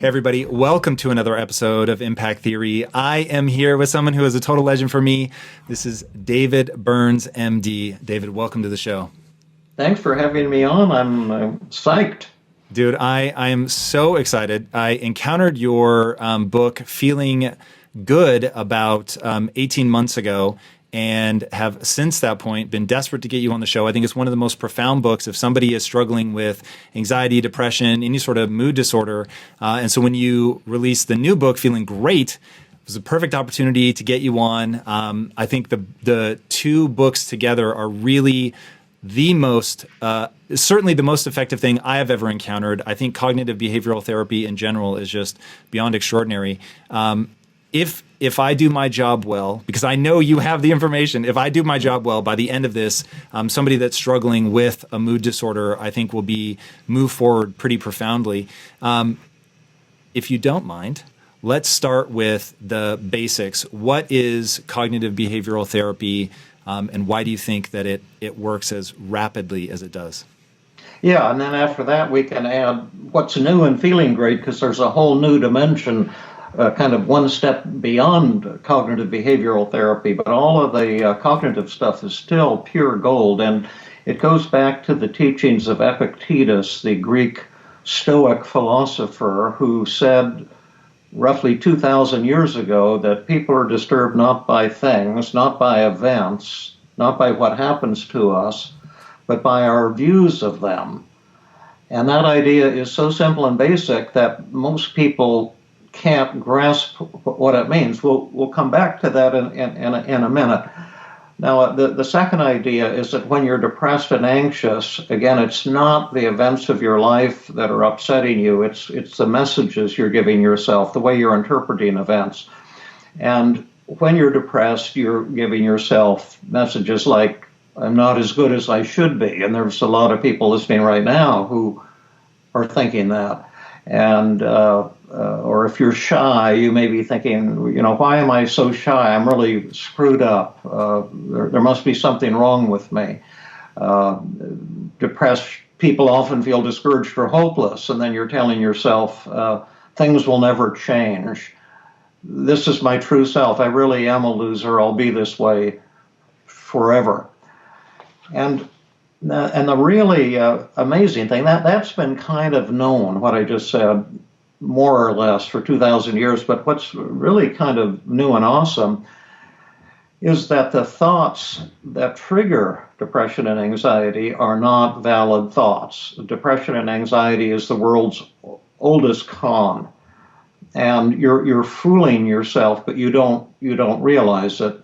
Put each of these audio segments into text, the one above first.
Hey everybody, welcome to another episode of Impact Theory. I am here with someone who is a total legend for me. This is David Burns, MD. David, welcome to the show. Thanks for having me on. I'm psyched. Dude, I am so excited. I encountered your book, Feeling Good, about 18 months ago, and have since that point been desperate to get you on the show. I think it's one of the most profound books if somebody is struggling with anxiety, depression, any sort of mood disorder. And so when you released the new book, Feeling Great, it was a perfect opportunity to get you on. I think the two books together are really the most, certainly the most effective thing I have ever encountered. I think cognitive behavioral therapy in general is just beyond extraordinary. If I do my job well, because I know you have the information, if I do my job well, by the end of this, somebody that's struggling with a mood disorder, I think will move forward pretty profoundly. If you don't mind, let's start with the basics. What is cognitive behavioral therapy, and why do you think that it works as rapidly as it does? Yeah, and then after that we can add what's new and Feeling Great, because there's a whole new dimension, kind of one step beyond cognitive behavioral therapy, but all of the cognitive stuff is still pure gold. And it goes back to the teachings of Epictetus, the Greek Stoic philosopher, who said roughly 2,000 years ago that people are disturbed not by things, not by events, not by what happens to us, but by our views of them. And that idea is so simple and basic that most people can't grasp what it means. We'll come back to that in a minute. Now, the second idea is that when you're depressed and anxious, again, it's not the events of your life that are upsetting you. It's the messages you're giving yourself, the way you're interpreting events. And when you're depressed, you're giving yourself messages like, I'm not as good as I should be. And there's a lot of people listening right now who are thinking that. And or if you're shy, you may be thinking, why am I so shy? I'm really screwed up. There must be something wrong with me. Depressed people often feel discouraged or hopeless, and then you're telling yourself, things will never change. This is my true self. I really am a loser. I'll be this way forever. And the really amazing thing, that's been kind of known, what I just said, more or less for 2,000 years. But what's really kind of new and awesome is that the thoughts that trigger depression and anxiety are not valid thoughts. Depression and anxiety is the world's oldest con. And you're fooling yourself, but you don't realize it.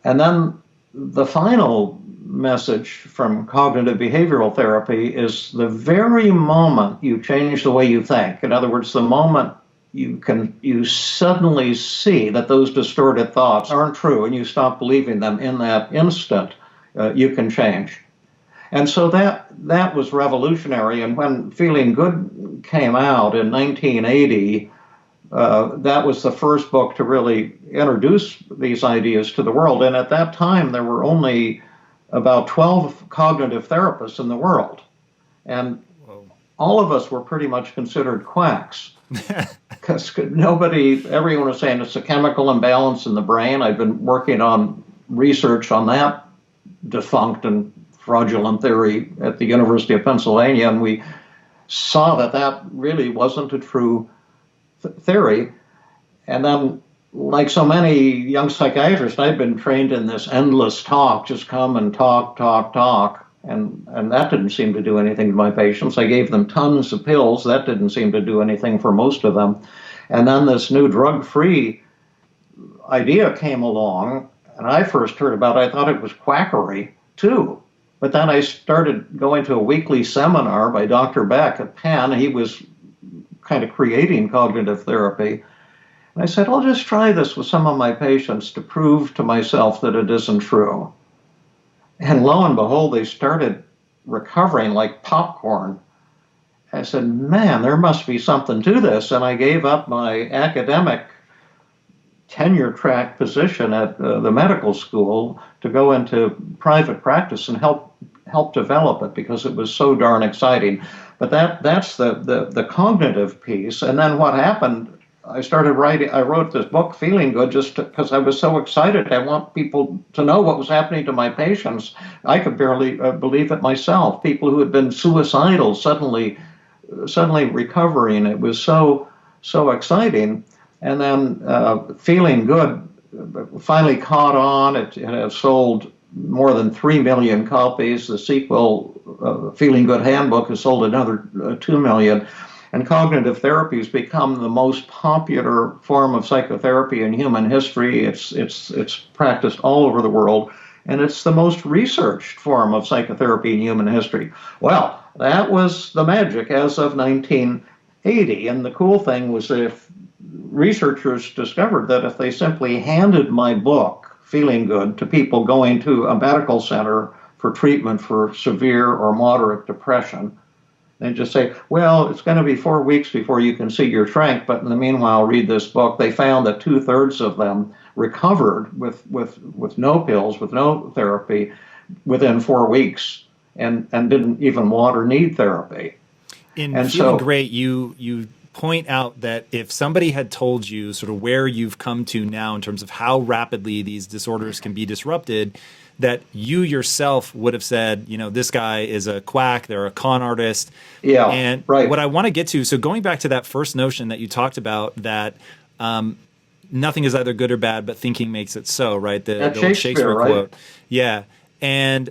And then the final message from cognitive behavioral therapy is the very moment you change the way you think. In other words, the moment you suddenly see that those distorted thoughts aren't true and you stop believing them in that instant, you can change. And so that was revolutionary. And when Feeling Good came out in 1980, that was the first book to really introduce these ideas to the world. And at that time, there were only about 12 cognitive therapists in the world. And all of us were pretty much considered quacks. Because everyone was saying it's a chemical imbalance in the brain. I've been working on research on that defunct and fraudulent theory at the University of Pennsylvania, and we saw that really wasn't a true theory. And then, like so many young psychiatrists, I'd been trained in this endless talk, just come and talk. And that didn't seem to do anything to my patients. I gave them tons of pills. That didn't seem to do anything for most of them. And then this new drug-free idea came along, and I first heard about it. I thought it was quackery, too. But then I started going to a weekly seminar by Dr. Beck at Penn. He was kind of creating cognitive therapy. And I said, I'll just try this with some of my patients to prove to myself that it isn't true. And lo and behold, they started recovering like popcorn. I said, man, there must be something to this. And I gave up my academic tenure track position at the medical school to go into private practice and help helped develop it because it was so darn exciting. But that's the cognitive piece. And then what happened, I wrote this book, Feeling Good, just because I was so excited. I want people to know what was happening to my patients. I could barely believe it myself. People who had been suicidal suddenly recovering. It was so exciting. And then Feeling Good finally caught on. It has sold more than 3 million copies. The sequel, Feeling Good Handbook, has sold another 2 million. And cognitive therapy has become the most popular form of psychotherapy in human history. It's practiced all over the world, and it's the most researched form of psychotherapy in human history. Well, that was the magic as of 1980. And the cool thing was that if researchers discovered that if they simply handed my book, Feeling Good, to people going to a medical center for treatment for severe or moderate depression, they just say, well, it's going to be 4 weeks before you can see your shrink, but in the meanwhile, read this book. They found that 2/3 of them recovered with no pills, with no therapy, within 4 weeks, and didn't even want or need therapy. In Feeling Great, you point out that if somebody had told you sort of where you've come to now in terms of how rapidly these disorders can be disrupted, that you yourself would have said, this guy is a quack, they're a con artist. Yeah, and right. What I want to get to, so going back to that first notion that you talked about, that nothing is either good or bad, but thinking makes it so, right? The old Shakespeare right? Quote. Yeah. And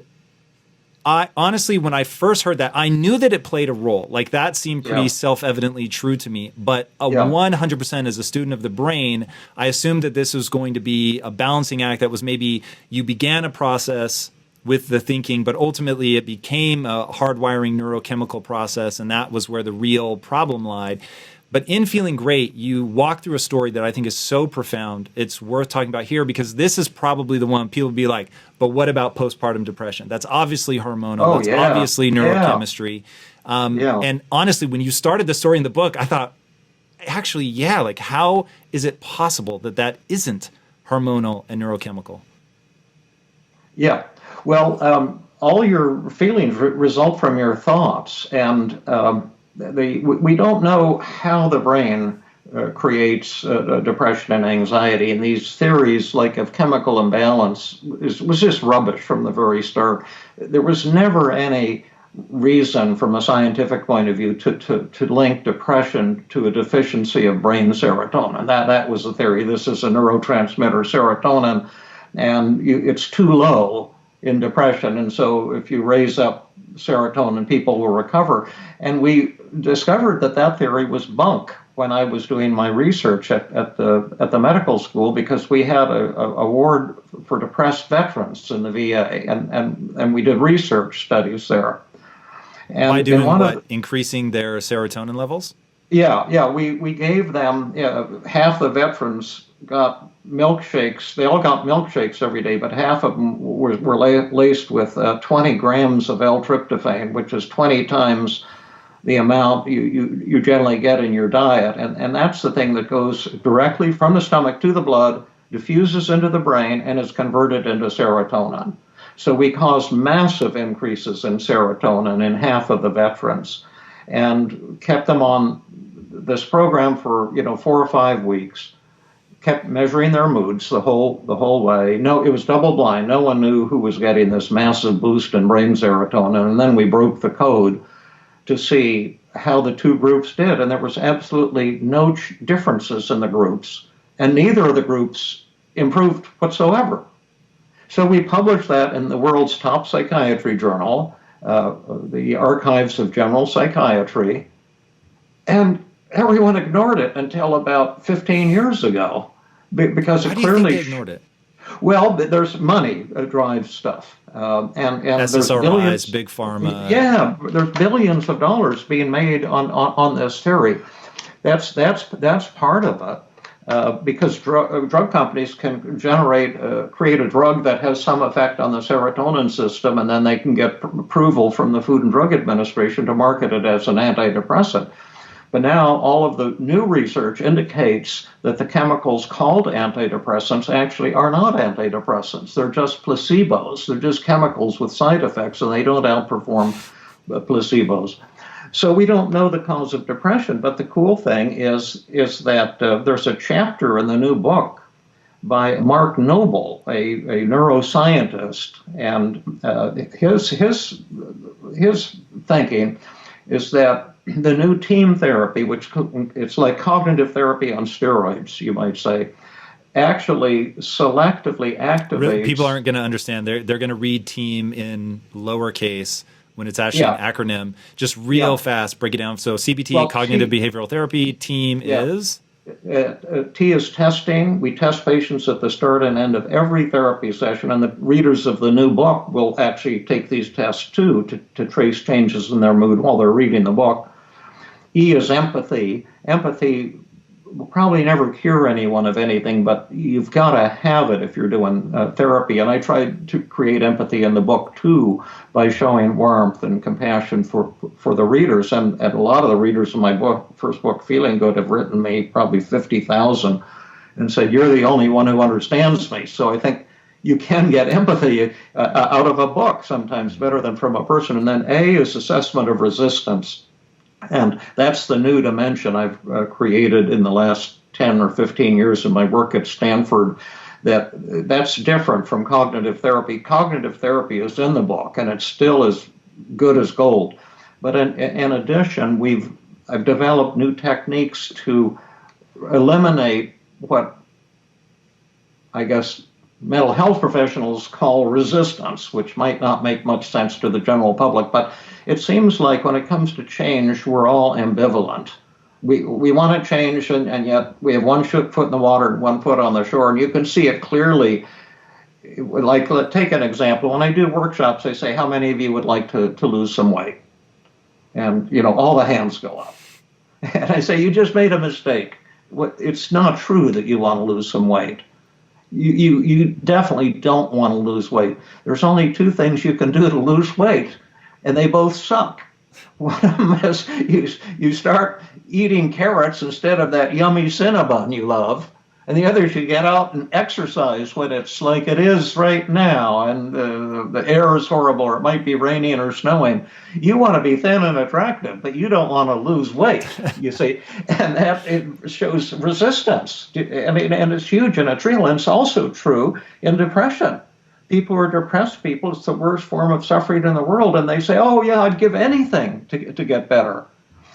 I honestly, when I first heard that, I knew that it played a role. Like that seemed pretty self-evidently true to me. But 100% as a student of the brain, I assumed that this was going to be a balancing act that was maybe you began a process with the thinking, but ultimately it became a hardwiring neurochemical process, and that was where the real problem lied. But in Feeling Great, you walk through a story that I think is so profound. It's worth talking about here because this is probably the one people be like, but what about postpartum depression? That's obviously hormonal. That's obviously neurochemistry. And honestly, when you started the story in the book, I thought, actually, like how is it possible that that isn't hormonal and neurochemical? Yeah. Well, all your feelings result from your thoughts, and we don't know how the brain creates depression and anxiety, and these theories like of chemical imbalance was just rubbish from the very start. There was never any reason from a scientific point of view to link depression to a deficiency of brain serotonin. That was the theory. This is a neurotransmitter, serotonin, and it's too low in depression, and so if you raise up serotonin, people will recover. And we discovered that theory was bunk when I was doing my research at the medical school, because we had a ward for depressed veterans in the VA, and we did research studies there. And by doing what? Increasing their serotonin levels? Yeah. We gave them, half the veterans got milkshakes. They all got milkshakes every day, but half of them were laced with 20 grams of L-tryptophan, which is 20 times the amount you generally get in your diet. And that's the thing that goes directly from the stomach to the blood, diffuses into the brain, and is converted into serotonin. So we caused massive increases in serotonin in half of the veterans, and kept them on this program for 4 or 5 weeks. Kept measuring their moods the whole way. No, it was double blind. No one knew who was getting this massive boost in brain serotonin. And then we broke the code to see how the two groups did. And there was absolutely no differences in the groups. And neither of the groups improved whatsoever. So we published that in the world's top psychiatry journal, the Archives of General Psychiatry. And everyone ignored it until about 15 years ago, because it clearly. Why do you think they ignored it? Well, there's money drives stuff, and SSRIs, there's billions, big pharma. Yeah, there's billions of dollars being made on this theory. That's part of it, because drug companies can create a drug that has some effect on the serotonin system, and then they can get approval from the Food and Drug Administration to market it as an antidepressant. But now all of the new research indicates that the chemicals called antidepressants actually are not antidepressants. They're just placebos. They're just chemicals with side effects, and they don't outperform placebos. So we don't know the cause of depression. But the cool thing is that there's a chapter in the new book by Mark Noble, a neuroscientist, and his thinking is that the new T.E.A.M therapy, which it's like cognitive therapy on steroids, you might say, actually selectively activates. People aren't going to understand. They're going to read T.E.A.M in lowercase when it's actually an acronym. Just real fast, break it down. So CBT, cognitive behavioral therapy. T.E.A.M is? T is testing. We test patients at the start and end of every therapy session, and the readers of the new book will actually take these tests too to trace changes in their mood while they're reading the book. E is empathy. Empathy will probably never cure anyone of anything, but you've got to have it if you're doing therapy. And I tried to create empathy in the book too by showing warmth and compassion for the readers. And a lot of the readers in my book, first book, Feeling Good, have written me probably 50,000 and said, "You're the only one who understands me." So I think you can get empathy out of a book sometimes better than from a person. And then A is assessment of resistance. And that's the new dimension I've created in the last 10 or 15 years of my work at Stanford. That's different from cognitive therapy. Cognitive therapy is in the book, and it's still as good as gold. But in addition, I've developed new techniques to eliminate what I guess mental health professionals call resistance, which might not make much sense to the general public, but it seems like when it comes to change, we're all ambivalent. We want to change, and yet we have one foot in the water and one foot on the shore, and you can see it clearly. Like, take an example. When I do workshops, I say, how many of you would like to lose some weight? And, all the hands go up. And I say, you just made a mistake. It's not true that you want to lose some weight. You definitely don't want to lose weight. There's only two things you can do to lose weight, and they both suck. One of them is you start eating carrots instead of that yummy Cinnabon you love, and the other is you get out and exercise when it's like it is right now, and the air is horrible, or it might be raining or snowing. You want to be thin and attractive, but you don't want to lose weight, you see, and that it shows resistance. I mean, and it's huge, and it's real, and it's also true in depression. People who are depressed people, it's the worst form of suffering in the world, and they say, oh yeah, I'd give anything to get better.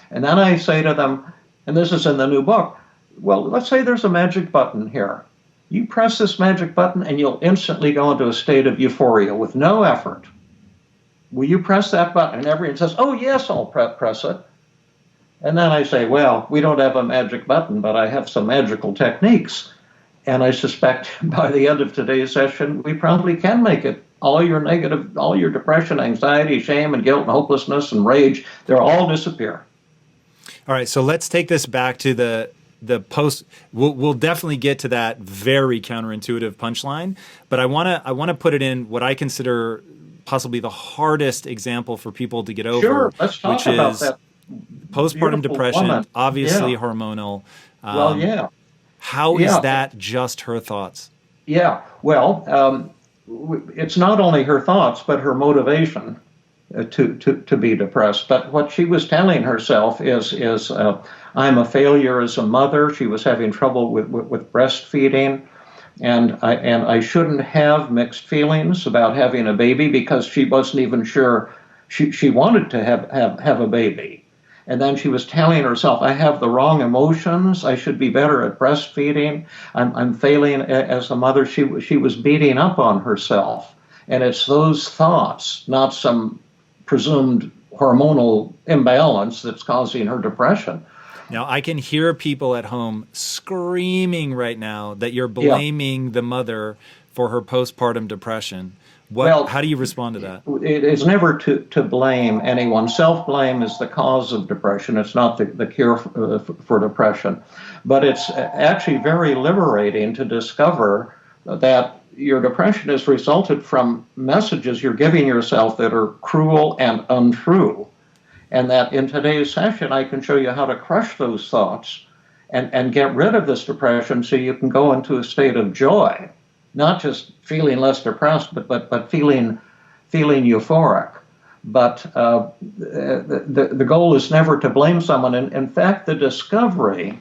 And then I say to them, and this is in the new book, well, let's say there's a magic button here. You press this magic button and you'll instantly go into a state of euphoria with no effort. Will you press that button? And everyone says, oh yes, I'll press it. And then I say, well, we don't have a magic button, but I have some magical techniques. And I suspect by the end of today's session, we probably can make it. All your depression, anxiety, shame, and guilt, and hopelessness, and rage, they'll all disappear. All right, so let's take this back to the post. We'll definitely get to that very counterintuitive punchline, but I want to put it in what I consider possibly the hardest example for people to get over. Sure, let's talk about that. Postpartum depression, woman. obviously hormonal. Well, yeah. How is that just her thoughts? Yeah, well, it's not only her thoughts, but her motivation to be depressed. But what she was telling herself is I'm a failure as a mother. She was having trouble with breastfeeding, and I shouldn't have mixed feelings about having a baby because she wasn't even sure she wanted to have a baby. And then she was telling herself, I have the wrong emotions. I should be better at breastfeeding. I'm failing as a mother. She was beating up on herself. And it's those thoughts, not some presumed hormonal imbalance, that's causing her depression. Now, I can hear people at home screaming right now that you're blaming the mother for her postpartum depression. How do you respond to that? It is never to blame anyone. Self-blame is the cause of depression. It's not the cure for depression. But it's actually very liberating to discover that your depression has resulted from messages you're giving yourself that are cruel and untrue. And that in today's session, I can show you how to crush those thoughts and get rid of this depression so you can go into a state of joy, not just feeling less depressed, but feeling euphoric. But the goal is never to blame someone. And in fact, the discovery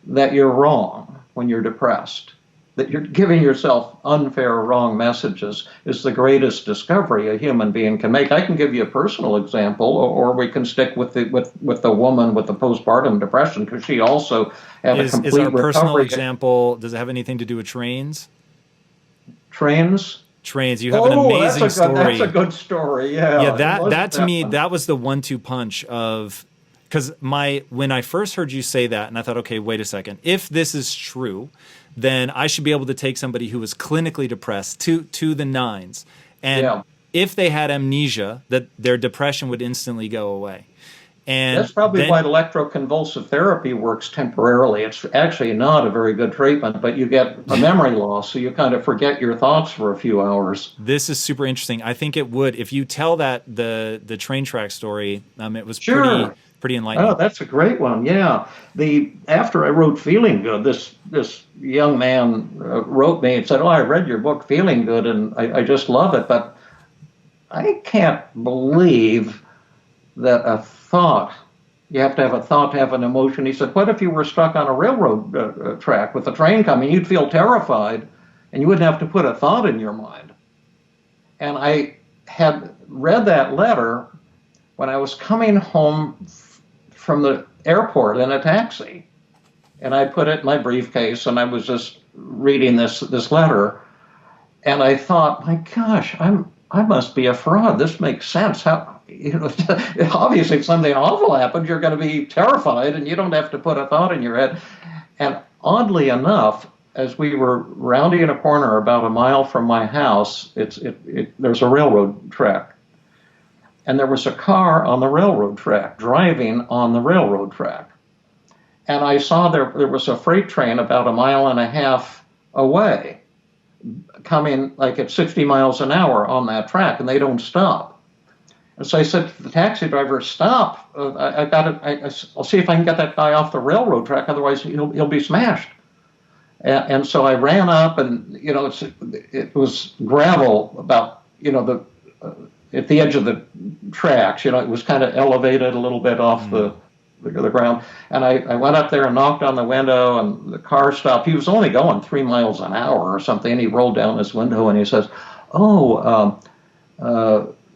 that you're wrong when you're depressed, that you're giving yourself unfair or wrong messages, is the greatest discovery a human being can make. I can give you a personal example, or we can stick with the woman with the postpartum depression, because she also had a complete recovery. Is our personal example, does it have anything to do with trains? Trains? Trains. You have an amazing story. That's a good story. Yeah. Yeah. That to me, that was the 1-2 punch of, because when I first heard you say that, and I thought, okay, wait a second. If this is true, then I should be able to take somebody who was clinically depressed to the nines, and if they had amnesia, that their depression would instantly go away. And that's probably why electroconvulsive therapy works temporarily. It's actually not a very good treatment, but you get a memory loss, so you kind of forget your thoughts for a few hours. This is super interesting. I think it would, if you tell that the train track story, it was pretty enlightening. Oh, that's a great one. Yeah. After I wrote Feeling Good, this young man wrote me and said, "Oh, I read your book, Feeling Good, and I just love it, but I can't believe that a thought, you have to have a thought to have an emotion." He said, "What if you were stuck on a railroad track with a train coming? You'd feel terrified, and you wouldn't have to put a thought in your mind." And I had read that letter when I was coming home from the airport in a taxi, and I put it in my briefcase, and I was just reading this letter, and I thought, my gosh, I must be a fraud. This makes sense. How, obviously, if something awful happens, you're going to be terrified, and you don't have to put a thought in your head. And oddly enough, as we were rounding a corner about a mile from my house, there's a railroad track. And there was a car on the railroad track, driving on the railroad track. And I saw there was a freight train about 1.5 miles away, coming like at 60 miles an hour on that track, and they don't stop. And so I said to the taxi driver, "Stop! I'll see if I can get that guy off the railroad track. Otherwise, he'll be smashed." And so I ran up, and it was gravel about at the edge of the tracks. It was kind of elevated a little bit off the ground. And I went up there and knocked on the window, and the car stopped. He was only going 3 miles an hour or something. And he rolled down his window and he says, "Oh,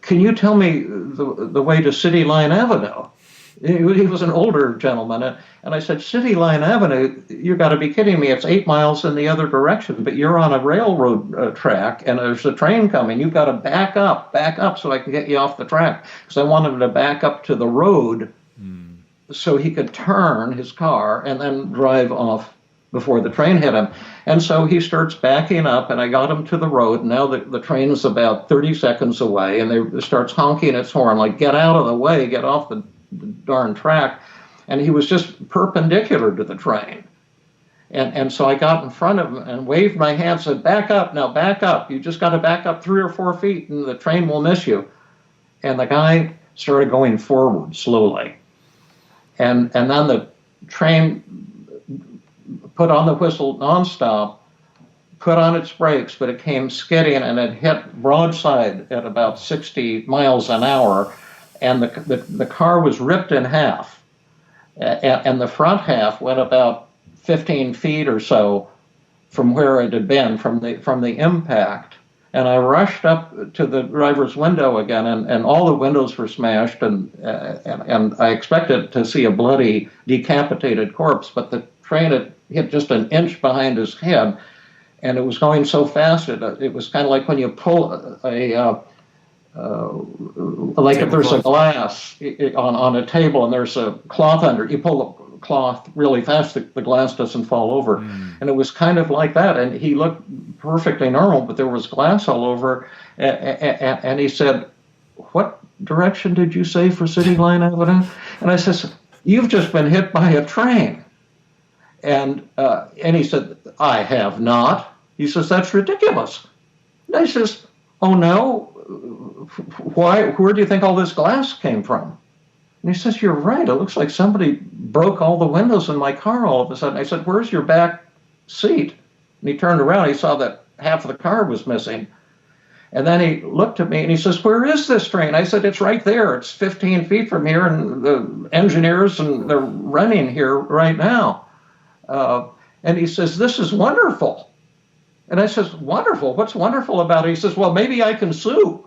can you tell me the way to City Line Avenue?" He was an older gentleman. And I said, "City Line Avenue? You got to be kidding me. It's 8 miles in the other direction, but you're on a railroad track, and there's a train coming. You've got to back up so I can get you off the track." Because I wanted him to back up to the road so he could turn his car and then drive off before the train hit him. And so he starts backing up, and I got him to the road. Now the train is about 30 seconds away, and it starts honking its horn, like, "Get out of the way, get off the darn track." And he was just perpendicular to the train. And so I got in front of him and waved my hand, said, "Back up now, back up. You just got to back up 3 or 4 feet and the train will miss you." And the guy started going forward slowly. And then the train put on the whistle nonstop, put on its brakes, but it came skidding, and it hit broadside at about 60 miles an hour. And the car was ripped in half. And the front half went about 15 feet or so from where it had been, from the impact. And I rushed up to the driver's window again, and all the windows were smashed, and I expected to see a bloody, decapitated corpse, but the train had hit just an inch behind his head, and it was going so fast, it was kind of like when you pull like if there's a glass on a table and there's a cloth under it, you pull the cloth really fast, the glass doesn't fall over. And it was kind of like that. And he looked perfectly normal, but there was glass all over. And he said, "What direction did you say for City Line Avenue?" And I says, "You've just been hit by a train." And he said, "I have not." He says, "That's ridiculous." And I says, "Oh no? Why? Where do you think all this glass came from?" And he says, "You're right. It looks like somebody broke all the windows in my car all of a sudden." I said, "Where's your back seat?" And he turned around. He saw that half of the car was missing. And then he looked at me and he says, "Where is this train?" I said, "It's right there. It's 15 feet from here, and the engineers and they're running here right now." And he says, "This is wonderful." And I says, "Wonderful? What's wonderful about it?" He says, "Well, maybe I can sue."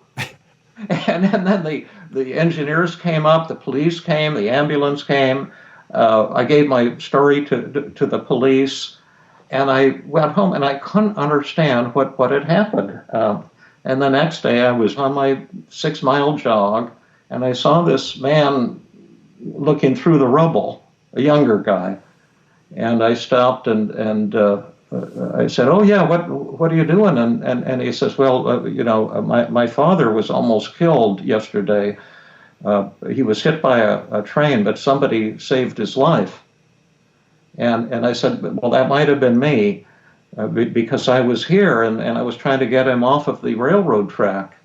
And then the engineers came up, the police came, the ambulance came. I gave my story to the police, and I went home and I couldn't understand what had happened. And the next day I was on my 6-mile jog, and I saw this man looking through the rubble, a younger guy. And I stopped and I said, "Oh yeah, what are you doing?" And he says, "Well, my father was almost killed yesterday. He was hit by a train, but somebody saved his life." And I said, "Well, that might have been me, because I was here and I was trying to get him off of the railroad track,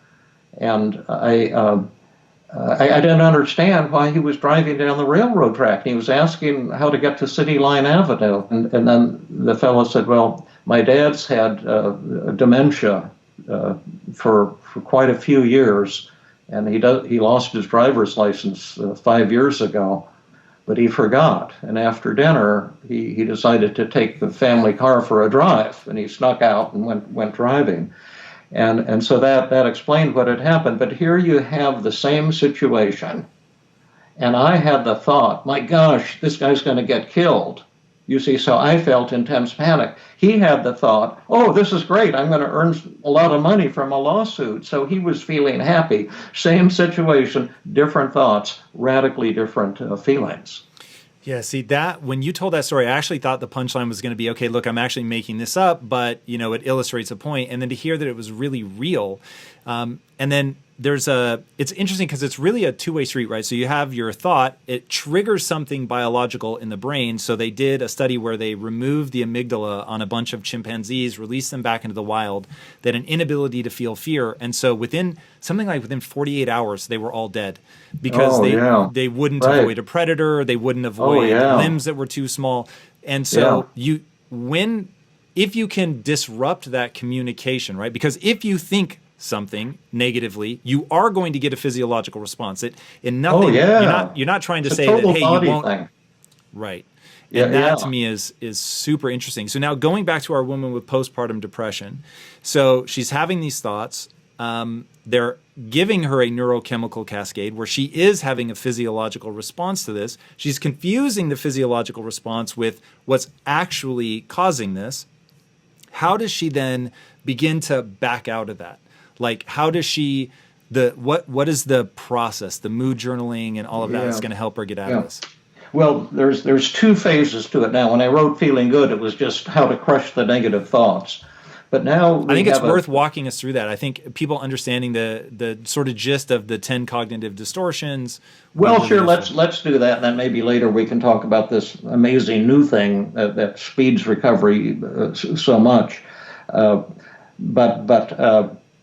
and I didn't understand why he was driving down the railroad track. He was asking how to get to City Line Avenue." And then the fellow said, "Well, my dad's had dementia for quite a few years, and he lost his driver's license 5 years ago, but he forgot. And after dinner, he decided to take the family car for a drive, and he snuck out and went driving." And so that explained what had happened. But here you have the same situation. And I had the thought, my gosh, this guy's going to get killed. You see, so I felt intense panic. He had the thought, oh, this is great. I'm going to earn a lot of money from a lawsuit. So he was feeling happy. Same situation, different thoughts, radically different feelings. Yeah, see that when you told that story, I actually thought the punchline was going to be, okay, look, I'm actually making this up, but it illustrates a point. And then to hear that it was really real, and then it's interesting because it's really a two-way street, right? So you have your thought, it triggers something biological in the brain. So they did a study where they removed the amygdala on a bunch of chimpanzees, released them back into the wild, that an inability to feel fear. And so within 48 hours, they were all dead because they wouldn't avoid a predator. They wouldn't avoid limbs that were too small. And so if you can disrupt that communication, right? Because if you think something negatively, you are going to get a physiological response. You're not trying to say that, hey, you won't. Thing. Right. Yeah, and that to me is super interesting. So now going back to our woman with postpartum depression. So she's having these thoughts. They're giving her a neurochemical cascade where she is having a physiological response to this. She's confusing the physiological response with what's actually causing this. How does she then begin to back out of that? Like, how does she, what is the process, the mood journaling and all of that is going to help her get out of this? Well, there's two phases to it now. When I wrote Feeling Good, it was just how to crush the negative thoughts. But now I think it's worth walking us through that. I think people understanding the sort of gist of the 10 cognitive distortions. Well, sure, let's do that, and then maybe later we can talk about this amazing new thing that speeds recovery so much.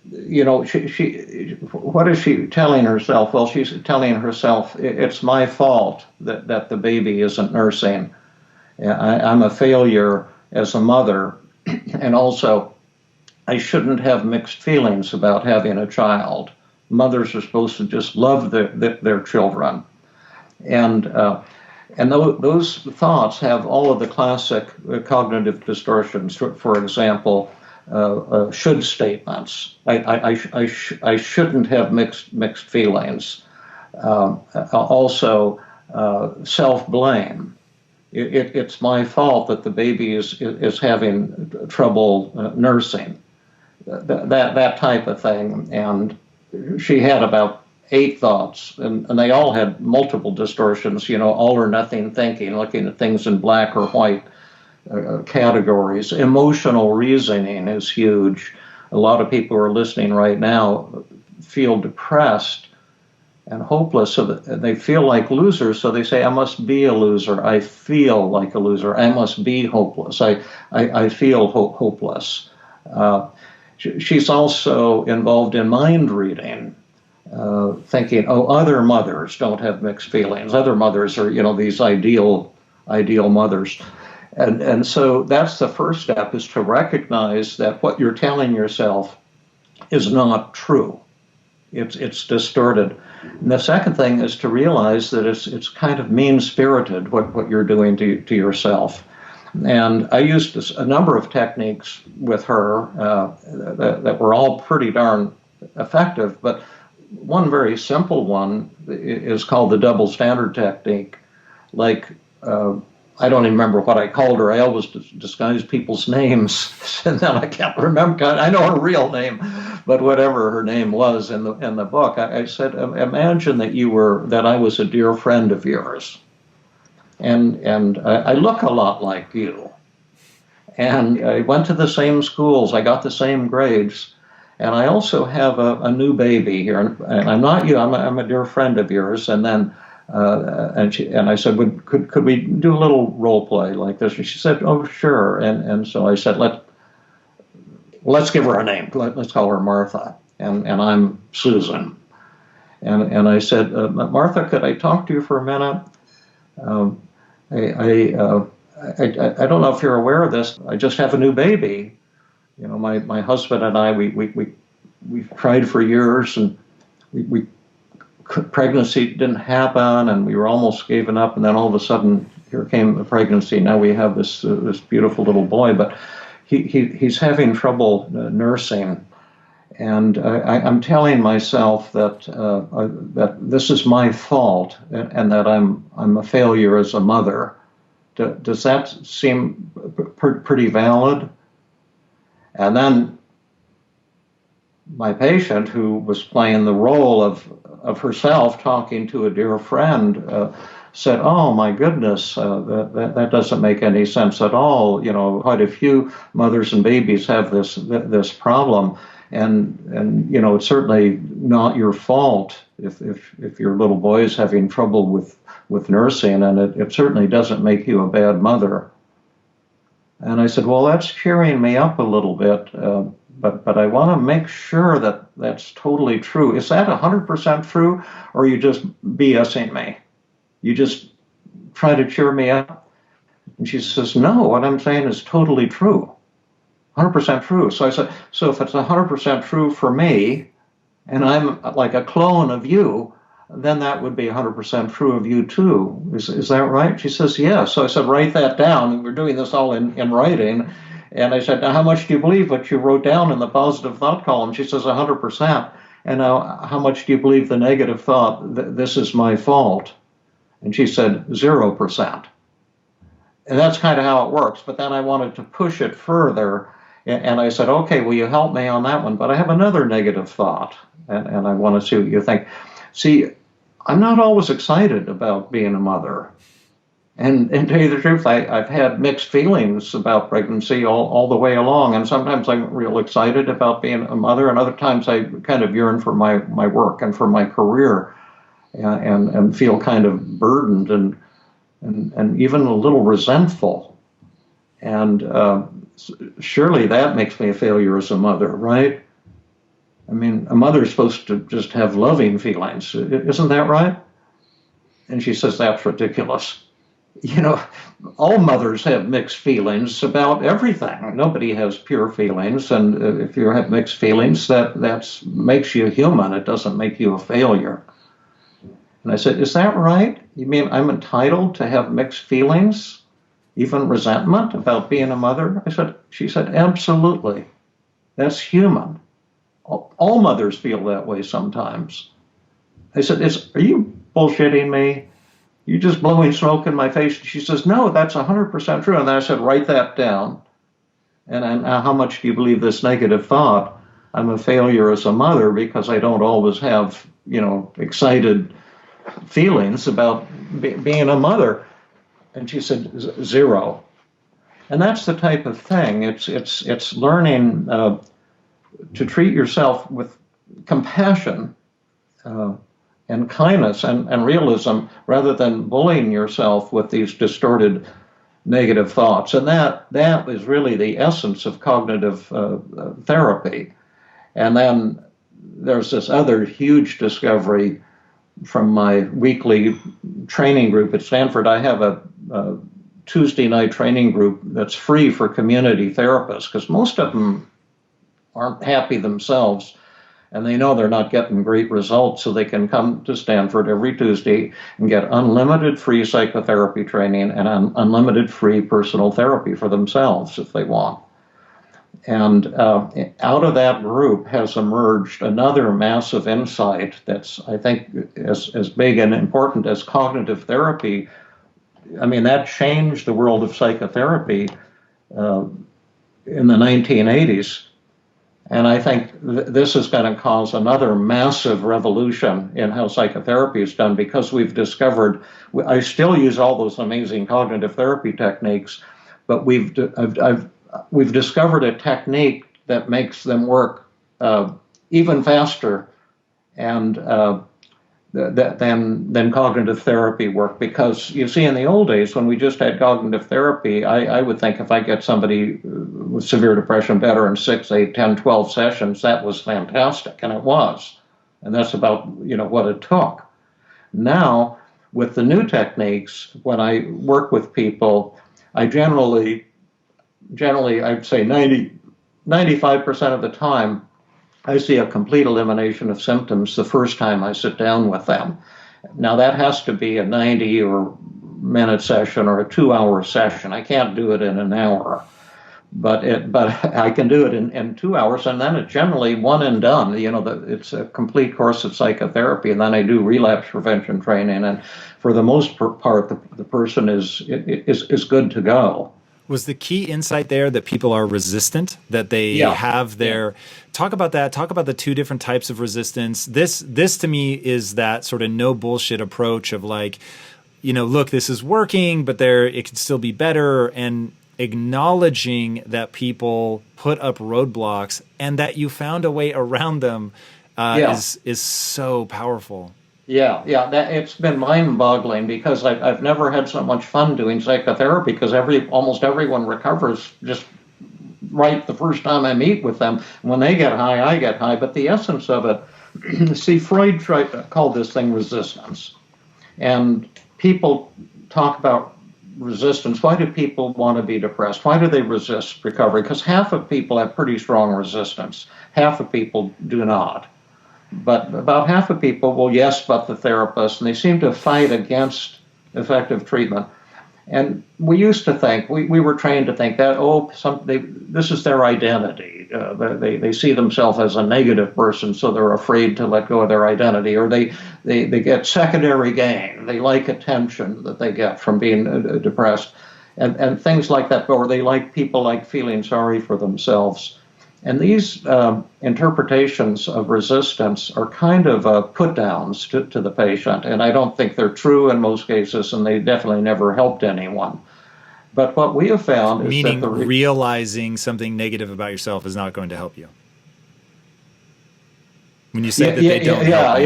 She what is she telling herself? Well, she's telling herself, it's my fault that the baby isn't nursing. I'm a failure as a mother, and also I shouldn't have mixed feelings about having a child. Mothers are supposed to just love their children. And those thoughts have all of the classic cognitive distortions. For example, should statements. I shouldn't have mixed feelings. Also, self-blame. It's my fault that the baby is having trouble nursing. That type of thing. And she had about 8 thoughts, and they all had multiple distortions. All or nothing thinking, looking at things in black or white. Categories. Emotional reasoning is huge. A lot of people who are listening right now feel depressed and hopeless, so that they feel like losers, so they say, I must be a loser. I feel like a loser. I must be hopeless. I feel hopeless. She's also involved in mind reading. thinking, oh, other mothers don't have mixed feelings. Other mothers are, these ideal mothers. And so that's the first step, is to recognize that what you're telling yourself is not true. It's distorted. And the second thing is to realize that it's kind of mean-spirited, what you're doing to yourself. And I used a number of techniques with her that were all pretty darn effective, but one very simple one is called the double standard technique. Like, I don't even remember what I called her. I always disguise people's names, and then I can't remember. I know her real name, but whatever her name was in the book, I said, imagine that I was a dear friend of yours, and I look a lot like you, and I went to the same schools, I got the same grades, and I also have a new baby here, and I'm not you. I'm a dear friend of yours, and then. And I said, could we do a little role play like this? And she said, oh, sure. And so I said, let's give her a name. Let's call her Martha. And I'm Susan. And I said, Martha, could I talk to you for a minute? I don't know if you're aware of this. I just have a new baby. My husband and I, we've tried for years, and we pregnancy didn't happen, and we were almost given up, and then all of a sudden here came the pregnancy. Now we have this beautiful little boy, but he's having trouble nursing, and I'm telling myself that this is my fault, and that I'm a failure as a mother. Does that seem pretty valid? And then my patient, who was playing the role of herself talking to a dear friend, said, "Oh my goodness, that doesn't make any sense at all. Quite a few mothers and babies have this problem, and it's certainly not your fault if your little boy is having trouble with nursing, and it certainly doesn't make you a bad mother." And I said, "Well, that's cheering me up a little bit." But I want to make sure that that's totally true. Is that 100% true, or are you just BSing me? You just try to cheer me up? And she says, no, what I'm saying is totally true, 100% true. So I said, so if it's 100% true for me, and I'm like a clone of you, then that would be 100% true of you too. Is that right? She says, yes. So I said, write that down. We're doing this all in writing. And I said, now how much do you believe what you wrote down in the positive thought column? She says, 100%. And now how much do you believe the negative thought, this is my fault? And she said, 0%. And that's kind of how it works. But then I wanted to push it further. And I said, okay, will you help me on that one? But I have another negative thought, and I want to see what you think. See, I'm not always excited about being a mother. And to tell you the truth, I've had mixed feelings about pregnancy all the way along. And sometimes I'm real excited about being a mother, and other times I kind of yearn for my work and for my career, and feel kind of burdened and even a little resentful. And surely that makes me a failure as a mother, right? I mean, a mother's supposed to just have loving feelings. Isn't that right? And she says, that's ridiculous. All mothers have mixed feelings about everything. Nobody has pure feelings. And if you have mixed feelings, that makes you human. It doesn't make you a failure. And I said, is that right? You mean I'm entitled to have mixed feelings, even resentment about being a mother? She said, absolutely. That's human. All mothers feel that way sometimes. I said, are you bullshitting me? You just blowing smoke in my face? She says, no, that's 100% true. And then I said, write that down. And how much do you believe this negative thought? I'm a failure as a mother because I don't always have, excited feelings about being a mother. And she said, 0. And that's the type of thing. It's learning to treat yourself with compassion and kindness and realism, rather than bullying yourself with these distorted negative thoughts. And that is really the essence of cognitive therapy. And then there's this other huge discovery from my weekly training group at Stanford. I have a Tuesday night training group that's free for community therapists because most of them aren't happy themselves and they know they're not getting great results, so they can come to Stanford every Tuesday and get unlimited free psychotherapy training and unlimited free personal therapy for themselves if they want. And out of that group has emerged another massive insight that's, I think, as big and important as cognitive therapy. I mean, that changed the world of psychotherapy in the 1980s. And I think this is going to cause another massive revolution in how psychotherapy is done because we've discovered, I still use all those amazing cognitive therapy techniques, but we've discovered a technique that makes them work even faster and than cognitive therapy work. Because you see, in the old days when we just had cognitive therapy, I would think if I get somebody with severe depression better in 6, 8, 10, 12 sessions, that was fantastic, and it was. And that's about what it took. Now, with the new techniques, when I work with people, I generally I'd say 95% of the time, I see a complete elimination of symptoms the first time I sit down with them. Now, that has to be a 90 or minute session or a 2-hour session. I can't do it in an hour, but I can do it in 2 hours, and then it's generally one and done. It's a complete course of psychotherapy, and then I do relapse prevention training, and for the most part, the person is good to go. Was the key insight there that people are resistant, that they have their, talk about that, talk about the two different types of resistance. This to me is that sort of no bullshit approach of like, look, this is working, but it could still be better, and acknowledging that people put up roadblocks and that you found a way around them is so powerful. Yeah, it's been mind-boggling because I've never had so much fun doing psychotherapy because almost everyone recovers just right the first time I meet with them. When they get high, I get high. But the essence of it, see, Freud called this thing resistance. And people talk about resistance. Why do people want to be depressed? Why do they resist recovery? Because half of people have pretty strong resistance. Half of people do not. But about half of people will yes, but the therapist, and they seem to fight against effective treatment. And we used to think, we were trained to think that, this is their identity. They see themselves as a negative person, so they're afraid to let go of their identity, or they get secondary gain. They like attention that they get from being depressed, and things like that, or people like feeling sorry for themselves. And these interpretations of resistance are kind of put-downs to the patient, and I don't think they're true in most cases, and they definitely never helped anyone. But what we have found is that realizing something negative about yourself is not going to help you. When you say that they don't help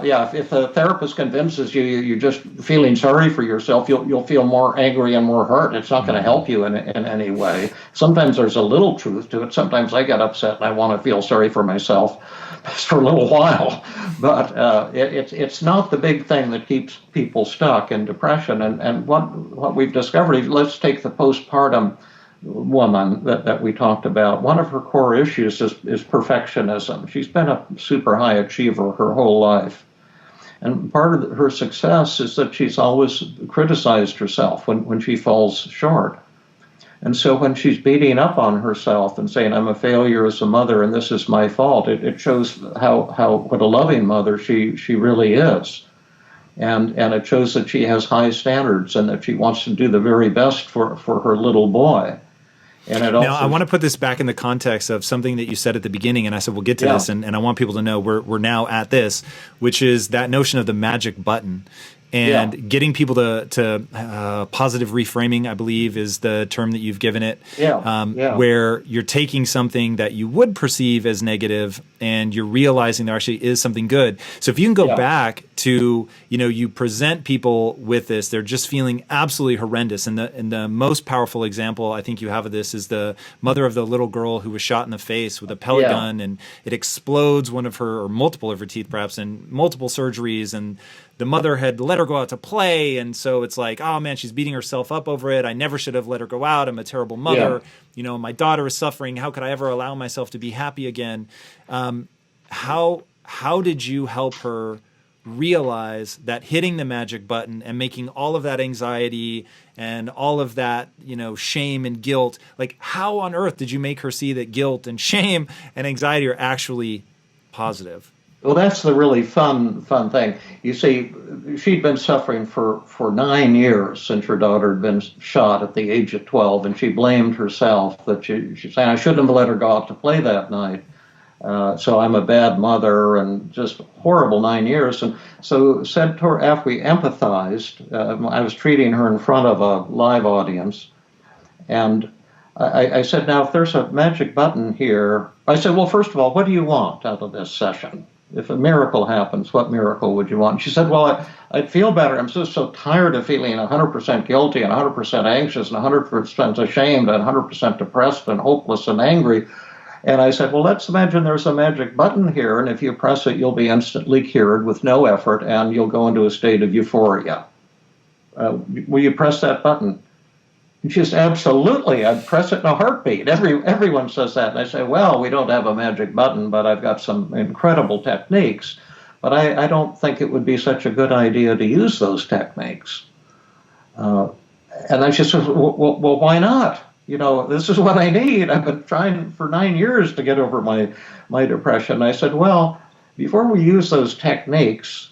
you. If a therapist convinces you're just feeling sorry for yourself, you'll feel more angry and more hurt. It's not going to help you in any way. Sometimes there's a little truth to it. Sometimes I get upset and I want to feel sorry for myself just for a little while. But it's not the big thing that keeps people stuck in depression. And what we've discovered is, let's take the postpartum woman that we talked about. One of her core issues is perfectionism. She's been a super high achiever her whole life. And part of her success is that she's always criticized herself when she falls short. And so when she's beating up on herself and saying, I'm a failure as a mother and this is my fault, it shows what a loving mother she really is. And it shows that she has high standards and that she wants to do the very best for her little boy. And it also, now, I want to put this back in the context of something that you said at the beginning, and I said we'll get to this, and I want people to know we're now at this, which is that notion of the magic button. And getting people to positive reframing, I believe, is the term that you've given it, where you're taking something that you would perceive as negative and you're realizing there actually is something good. So if you can go back to, you present people with this, they're just feeling absolutely horrendous. And the most powerful example I think you have of this is the mother of the little girl who was shot in the face with a pellet gun, and it explodes one of her, or multiple of her teeth perhaps, and multiple surgeries. And the mother had let her go out to play. And so it's like, oh man, she's beating herself up over it. I never should have let her go out. I'm a terrible mother. My daughter is suffering. How could I ever allow myself to be happy again? How did you help her realize that hitting the magic button and making all of that anxiety and all of that, shame and guilt, like how on earth did you make her see that guilt and shame and anxiety are actually positive? Well, that's the really fun thing. You see, she'd been suffering for 9 years since her daughter had been shot at the age of 12, and she blamed herself that she's saying, I shouldn't have let her go out to play that night. So I'm a bad mother, and just horrible 9 years. And so said to her, after we empathized, I was treating her in front of a live audience, and I said, now, if there's a magic button here, I said, well, first of all, what do you want out of this session? If a miracle happens, what miracle would you want? And she said, well, I'd feel better. I'm just so tired of feeling 100% guilty and 100% anxious and 100% ashamed and 100% depressed and hopeless and angry. And I said, well, let's imagine there's a magic button here, and if you press it, you'll be instantly cured with no effort, and you'll go into a state of euphoria. Will you press that button? And she said, absolutely, I'd press it in a heartbeat. Everyone says that. And I say, well, we don't have a magic button, but I've got some incredible techniques. But I don't think it would be such a good idea to use those techniques. And I just said, well, why not? This is what I need. I've been trying for 9 years to get over my depression. And I said, well, before we use those techniques,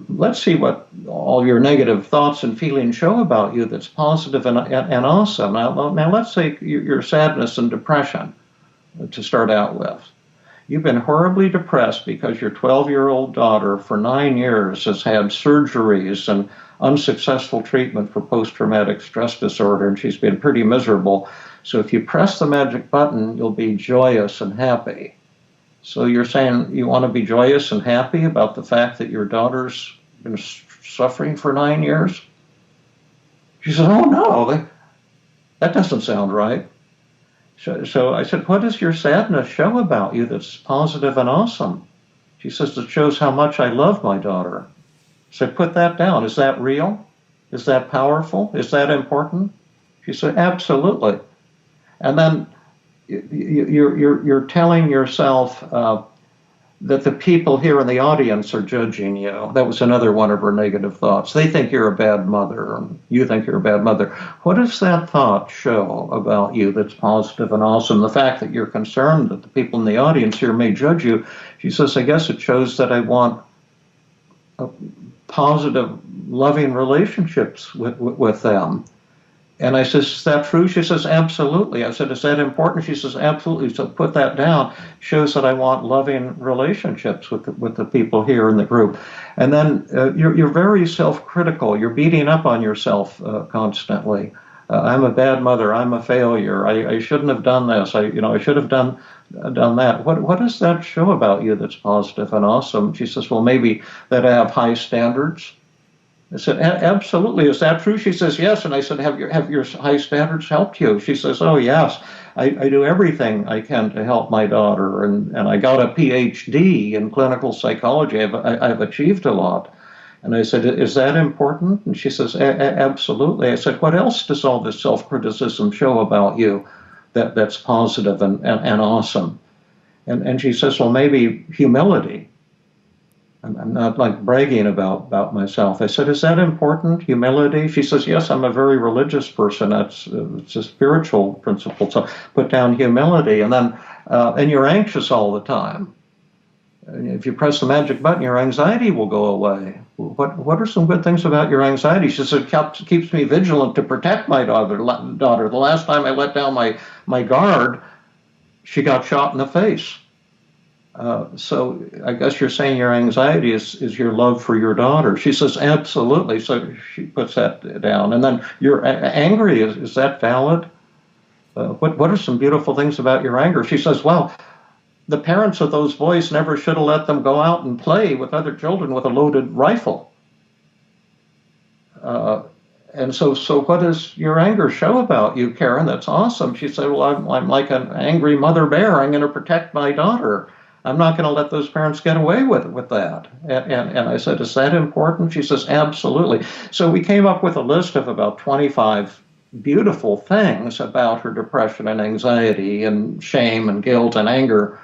let's see what all your negative thoughts and feelings show about you that's positive and awesome. Now let's take your sadness and depression to start out with. You've been horribly depressed because your 12-year-old daughter for 9 years has had surgeries and unsuccessful treatment for post-traumatic stress disorder, and she's been pretty miserable. So if you press the magic button, you'll be joyous and happy. So you're saying you want to be joyous and happy about the fact that your daughter's been suffering for 9 years? She said, oh, no, that doesn't sound right. So I said, what does your sadness show about you that's positive and awesome? She says, it shows how much I love my daughter. So put that down. Is that real? Is that powerful? Is that important? She said, absolutely. And then you're telling yourself that the people here in the audience are judging you. That was another one of her negative thoughts. They think you're a bad mother, and you think you're a bad mother. What does that thought show about you that's positive and awesome? The fact that you're concerned that the people in the audience here may judge you. She says, I guess it shows that I want positive, loving relationships with them. And I says, is that true? She says, absolutely. I said, is that important? She says, absolutely. So put that down. Shows that I want loving relationships with the people here in the group. And then you're very self-critical. You're beating up on yourself constantly. I'm a bad mother. I'm a failure. I shouldn't have done this. I should have done that. What does that show about you that's positive and awesome? She says, well, maybe that I have high standards. I said, absolutely. Is that true? She says, yes. And I said, have your high standards helped you? She says, oh, yes. I do everything I can to help my daughter. And I got a PhD in clinical psychology. I've achieved a lot. And I said, is that important? And she says, absolutely. I said, what else does all this self-criticism show about you that's positive and awesome? And she says, well, maybe humility. I'm not like bragging about myself. I said, is that important, humility? She says, yes, I'm a very religious person. It's a spiritual principle. So put down humility. And then, and you're anxious all the time. If you press the magic button, your anxiety will go away. What are some good things about your anxiety? She said, it keeps me vigilant to protect my daughter. The last time I let down my guard, she got shot in the face. So I guess you're saying your anxiety is your love for your daughter. She says, absolutely. So she puts that down. And then you're angry. Is that valid? What are some beautiful things about your anger? She says, well, the parents of those boys never should have let them go out and play with other children with a loaded rifle. And so what does your anger show about you, Karen? That's awesome. She said, well, I'm like an angry mother bear. I'm going to protect my daughter. I'm not going to let those parents get away with that. And I said, is that important? She says, absolutely. So we came up with a list of about 25 beautiful things about her depression and anxiety and shame and guilt and anger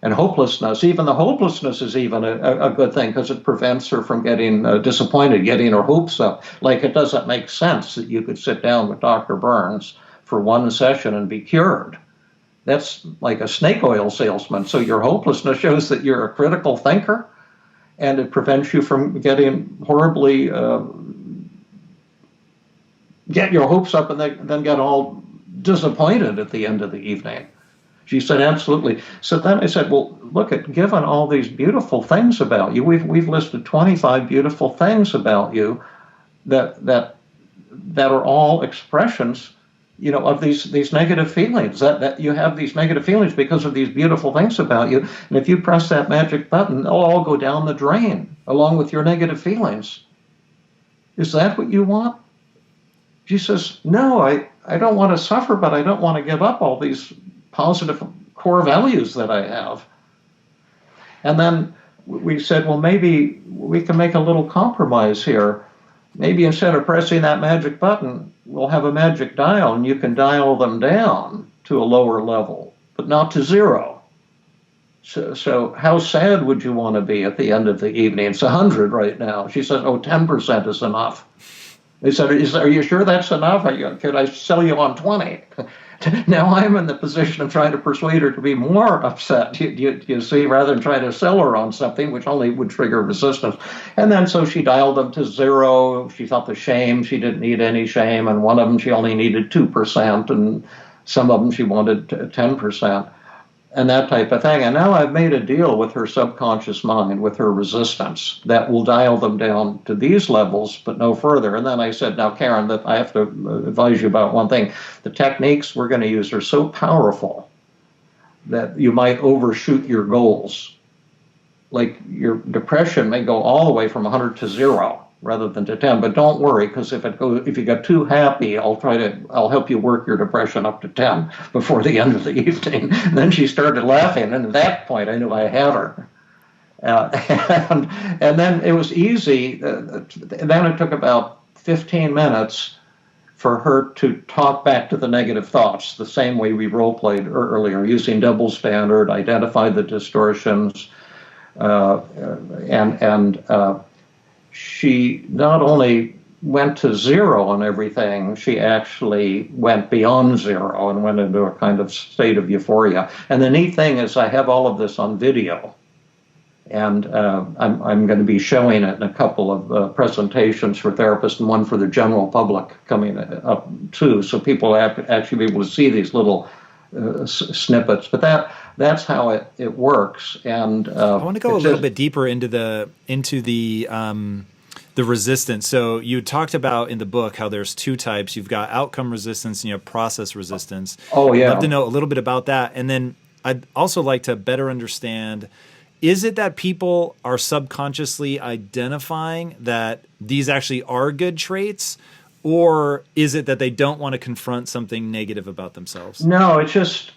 and hopelessness. Even the hopelessness is even a good thing because it prevents her from getting disappointed, getting her hopes up. Like, it doesn't make sense that you could sit down with Dr. Burns for one session and be cured. That's like a snake oil salesman. So your hopelessness shows that you're a critical thinker, and it prevents you from getting horribly, get your hopes up and then get all disappointed at the end of the evening. She said, absolutely. So then I said, well, look, given all these beautiful things about you, we've listed 25 beautiful things about you that are all expressions, of these negative feelings, that you have these negative feelings because of these beautiful things about you. And if you press that magic button, they'll all go down the drain along with your negative feelings. Is that what you want? She says, no, I don't want to suffer, but I don't want to give up all these positive core values that I have. And then we said, well, maybe we can make a little compromise here. Maybe instead of pressing that magic button, we'll have a magic dial, and you can dial them down to a lower level, but not to zero. So how sad would you want to be at the end of the evening? It's 100 right now. She says, 10% is enough. They said, are you sure that's enough? Could I sell you on 20? Now I'm in the position of trying to persuade her to be more upset, you see, rather than trying to sell her on something which only would trigger resistance. And then so she dialed them to zero. She felt the shame. She didn't need any shame. And one of them she only needed 2%. And some of them she wanted 10%. And that type of thing. And now I've made a deal with her subconscious mind, with her resistance, that will dial them down to these levels, but no further. And then I said, now, Karen, that I have to advise you about one thing. The techniques we're going to use are so powerful that you might overshoot your goals. Like, your depression may go all the way from 100 to 0 rather than to 10. But don't worry, because if you get too happy, I'll help you work your depression up to 10 before the end of the evening. And then she started laughing, and at that point I knew I had her. And then it was easy. Then it took about 15 minutes for her to talk back to the negative thoughts, the same way we role played earlier, using double standard, identify the distortions, she not only went to 0 on everything, she actually went beyond 0 and went into a kind of state of euphoria. And the neat thing is I have all of this on video. And I'm going to be showing it in a couple of presentations for therapists and one for the general public coming up too. So people actually be able to see these little snippets. But that's how it works. And I want to go a little bit deeper into the resistance. So you talked about in the book how there's two types. You've got outcome resistance and you have process resistance. Oh, yeah. I'd love to know a little bit about that. And then I'd also like to better understand, is it that people are subconsciously identifying that these actually are good traits? Or is it that they don't want to confront something negative about themselves? No, it's just,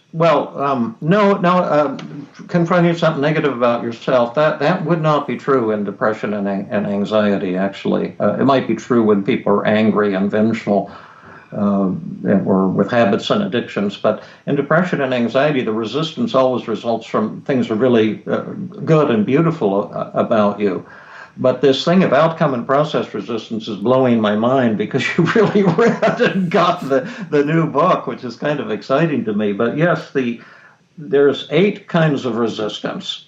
confronting something negative about yourself, that would not be true in depression and anxiety, actually. It might be true when people are angry and vengeful or with habits and addictions, but in depression and anxiety, the resistance always results from things that are really good and beautiful about you. But this thing of outcome and process resistance is blowing my mind because you really read and got the new book, which is kind of exciting to me. But yes, there's 8 kinds of resistance.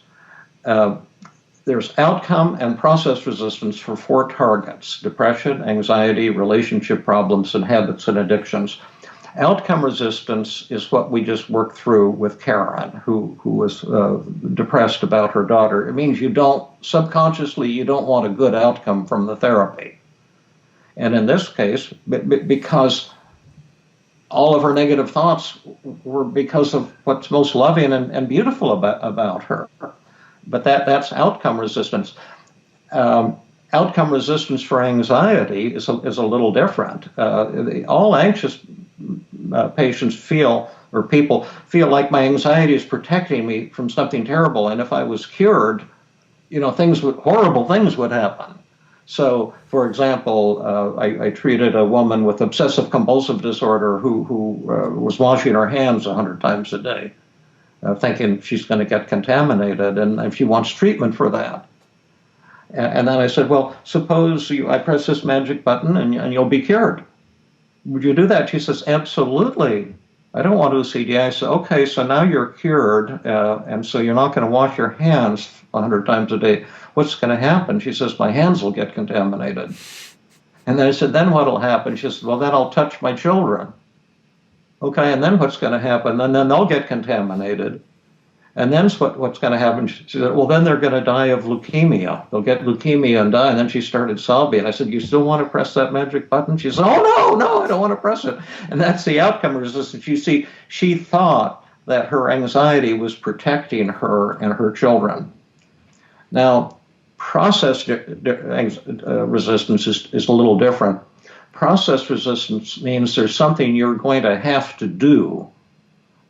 There's outcome and process resistance for 4 targets: depression, anxiety, relationship problems, and habits and addictions. Outcome resistance is what we just worked through with Karen, who was depressed about her daughter. It means subconsciously, you don't want a good outcome from the therapy. And in this case, because all of her negative thoughts were because of what's most loving and beautiful about her. But that's outcome resistance. Outcome resistance for anxiety is a little different. All anxious patients feel, or people feel like my anxiety is protecting me from something terrible, and if I was cured, horrible things would happen. So, for example, I treated a woman with obsessive compulsive disorder who was washing her hands 100 times a day, thinking she's going to get contaminated, and she wants treatment for that. And then I said, well, suppose I press this magic button and you'll be cured. Would you do that? She says, absolutely. I don't want OCD. I said, okay, so now you're cured, and so you're not going to wash your hands 100 times a day. What's going to happen? She says, my hands will get contaminated. And then I said, then what'll happen? She says, well, then I'll touch my children. Okay, and then what's going to happen? And then they'll get contaminated. And then what's going to happen? She said, well, then they're going to die of leukemia. They'll get leukemia and die. And then she started sobbing. I said, you still want to press that magic button? She said, oh, no, I don't want to press it. And that's the outcome resistance. You see, she thought that her anxiety was protecting her and her children. Now, process resistance is a little different. Process resistance means there's something you're going to have to do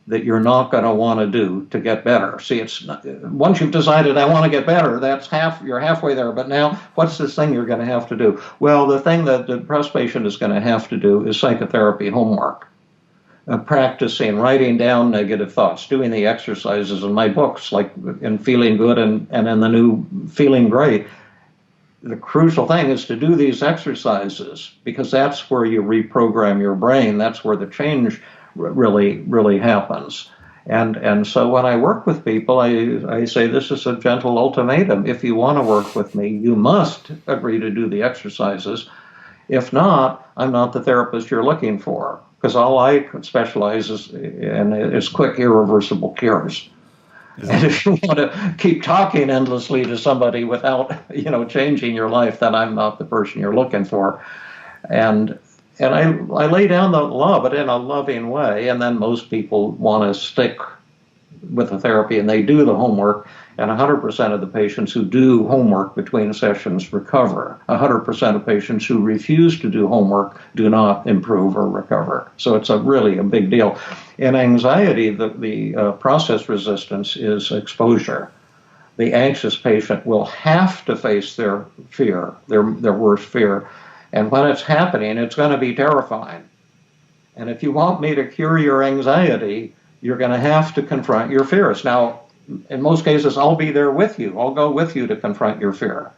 that you're not going to want to do to get better. See, it's not, once you've decided I want to get better, you're halfway there. But now, what's this thing you're going to have to do? Well, the thing that the depressed patient is going to have to do is psychotherapy homework, practicing writing down negative thoughts, doing the exercises in my books, like in Feeling Good and in the new Feeling Great. The crucial thing is to do these exercises, because that's where you reprogram your brain. That's where the change really happens. And so when I work with people, I say this is a gentle ultimatum. If you want to work with me, you must agree to do the exercises. If not, I'm not the therapist you're looking for, because all I specialize is quick, irreversible cures. And if you want to keep talking endlessly to somebody without, changing your life, then I'm not the person you're looking for. And I lay down the law, but in a loving way. And then most people want to stick with the therapy, and they do the homework. And 100% of the patients who do homework between sessions recover. 100% of patients who refuse to do homework do not improve or recover. So it's really a big deal. In anxiety, the process resistance is exposure. The anxious patient will have to face their fear, their worst fear. And when it's happening, it's going to be terrifying. And if you want me to cure your anxiety, you're going to have to confront your fears. Now, in most cases, I'll be there with you. I'll go with you to confront your fear.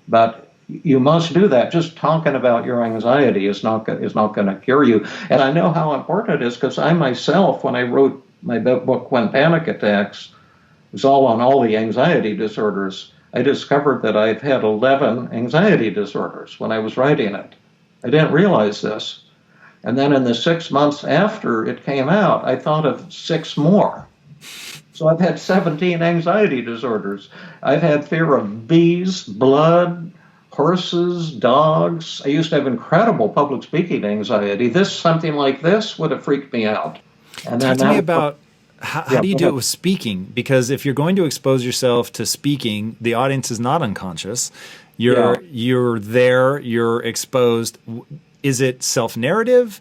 But you must do that. Just talking about your anxiety is not going to cure you. And I know how important it is, because I myself, when I wrote my book, When Panic Attacks, it was all on all the anxiety disorders. I discovered that I've had 11 anxiety disorders when I was writing it. I didn't realize this. And then in the 6 months after it came out, I thought of 6 more. So I've had 17 anxiety disorders. I've had fear of bees, blood, horses, dogs. I used to have incredible public speaking anxiety. Something like this would have freaked me out. And Talk to me about how do you do it with speaking? Because if you're going to expose yourself to speaking, the audience is not unconscious. You're there. You're exposed. Is it self-narrative?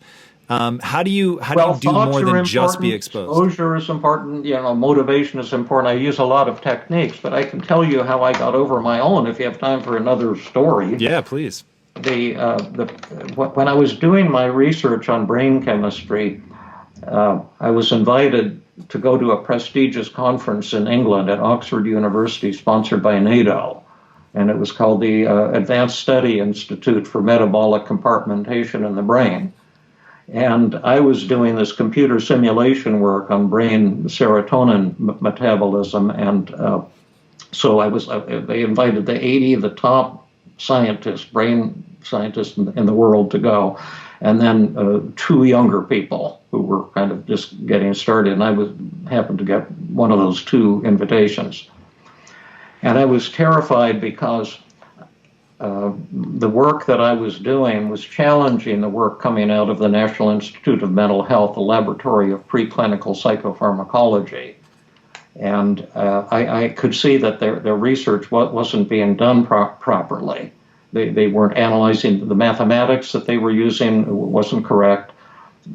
How do you do more than just be exposed? Exposure is important. Motivation is important. I use a lot of techniques, but I can tell you how I got over my own if you have time for another story. Yeah, please. When I was doing my research on brain chemistry, I was invited to go to a prestigious conference in England at Oxford University, sponsored by NATO. And it was called the Advanced Study Institute for Metabolic Compartmentation in the Brain. And I was doing this computer simulation work on brain serotonin metabolism. And so they invited the 80 of the top brain scientists in the world to go. And then 2 younger people who were kind of just getting started. And I happened to get one of those 2 invitations. And I was terrified because the work that I was doing was challenging the work coming out of the National Institute of Mental Health, the laboratory of preclinical psychopharmacology. And I could see that their research wasn't being done properly. They weren't analyzing the mathematics that they were using wasn't correct,